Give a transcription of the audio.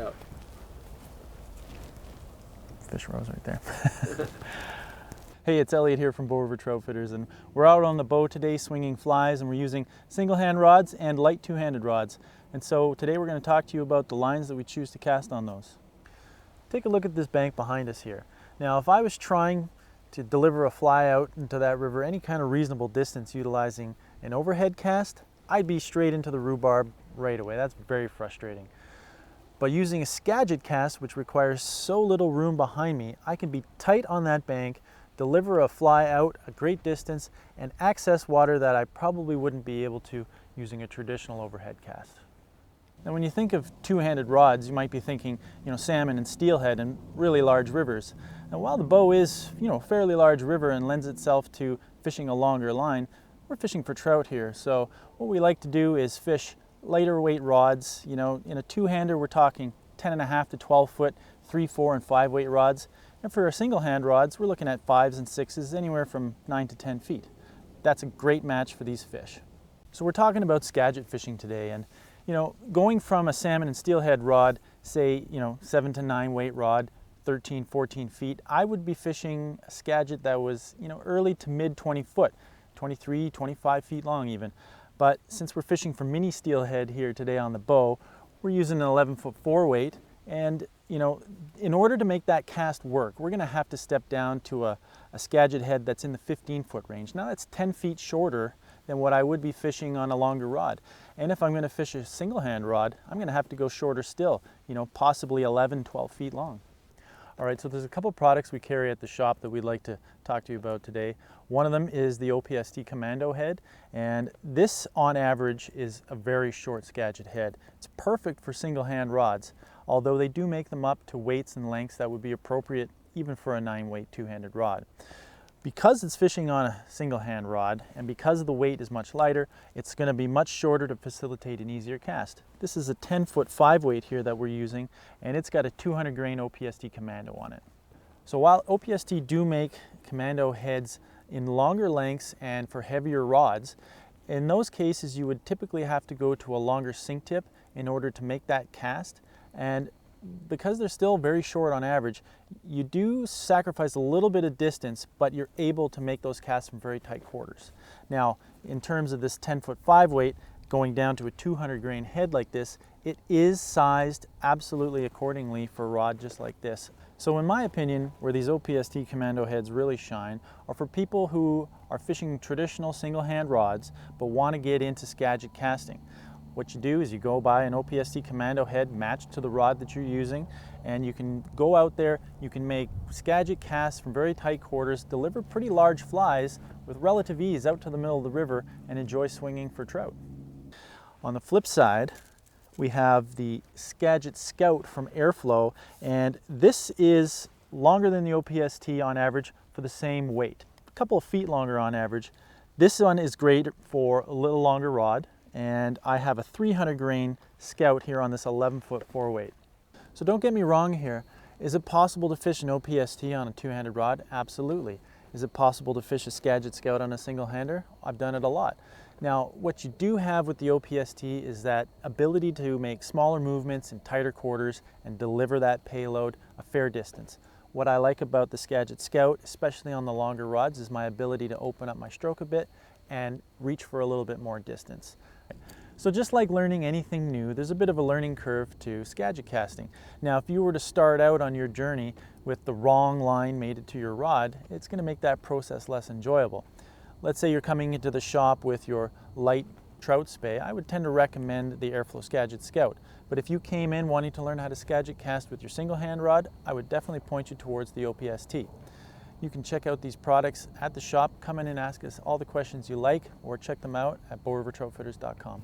Yeah. Fish rose right there. Hey, it's Elliot here from Bow River Trout Fitters, and we're out on the bow today swinging flies, and we're using single hand rods and light two-handed rods. And so today we're going to talk to you about the lines that we choose to cast on those. Take a look at this bank behind us here. Now, if I was trying to deliver a fly out into that river any kind of reasonable distance utilizing an overhead cast, I'd be straight into the rhubarb right away. That's very frustrating. But using a Skagit cast, which requires so little room behind me, I can be tight on that bank, deliver a fly out a great distance, and access water that I probably wouldn't be able to using a traditional overhead cast. Now, when you think of two-handed rods, you might be thinking, salmon and steelhead and really large rivers. Now, while the bow is, a fairly large river and lends itself to fishing a longer line, we're fishing for trout here. So what we like to do is fish lighter weight rods. In a two-hander, we're talking 10.5 to 12 foot, 3, 4, and 5 weight rods. And for our single hand rods, we're looking at 5s and 6s, anywhere from 9 to 10 feet. That's a great match for these fish. So we're talking about Skagit fishing today, and going from a salmon and steelhead rod, say 7 to 9 weight rod, 13, 14 feet, I would be fishing a Skagit that was early to mid 20 foot, 23, 25 feet long even. But since we're fishing for mini steelhead here today on the bow, we're using an 11-foot 4 weight, and in order to make that cast work, we're going to have to step down to a Skagit head that's in the 15-foot range. Now that's 10 feet shorter than what I would be fishing on a longer rod. And if I'm going to fish a single hand rod, I'm going to have to go shorter still, possibly 11, 12 feet long. All right, so there's a couple products we carry at the shop that we'd like to talk to you about today. One of them is the OPST Commando head, and this on average is a very short Skagit head. It's perfect for single hand rods, although they do make them up to weights and lengths that would be appropriate even for a 9-weight two-handed rod. Because it's fishing on a single hand rod and because the weight is much lighter, it's going to be much shorter to facilitate an easier cast. This is a 10-foot 5 weight here that we're using, and it's got a 200 grain OPST Commando on it. So while OPST do make Commando heads in longer lengths and for heavier rods, in those cases you would typically have to go to a longer sink tip in order to make that cast. And because they're still very short on average, you do sacrifice a little bit of distance, but you're able to make those casts from very tight quarters. Now, in terms of this 10-foot 5 weight, going down to a 200 grain head like this, it is sized absolutely accordingly for a rod just like this. So in my opinion, where these OPST Commando heads really shine are for people who are fishing traditional single hand rods, but want to get into Skagit casting. What you do is you go buy an OPST Commando head matched to the rod that you're using, and you can go out there, you can make Skagit casts from very tight quarters, deliver pretty large flies with relative ease out to the middle of the river, and enjoy swinging for trout. On the flip side, we have the Skagit Scout from Airflo, and this is longer than the OPST on average for the same weight. A couple of feet longer on average. This one is great for a little longer rod, and I have a 300 grain Scout here on this 11-foot 4 weight. So don't get me wrong here. Is it possible to fish an OPST on a two-handed rod? Absolutely. Is it possible to fish a Skagit Scout on a single-hander? I've done it a lot. Now, what you do have with the OPST is that ability to make smaller movements in tighter quarters and deliver that payload a fair distance. What I like about the Skagit Scout, especially on the longer rods, is my ability to open up my stroke a bit and reach for a little bit more distance. So just like learning anything new, there's a bit of a learning curve to Skagit casting. Now, if you were to start out on your journey with the wrong line mated to your rod, it's going to make that process less enjoyable. Let's say you're coming into the shop with your light trout spey, I would tend to recommend the Airflo Skagit Scout. But if you came in wanting to learn how to Skagit cast with your single hand rod, I would definitely point you towards the OPST. You can check out these products at the shop, come in and ask us all the questions you like, or check them out at bowrivertroutfitters.com.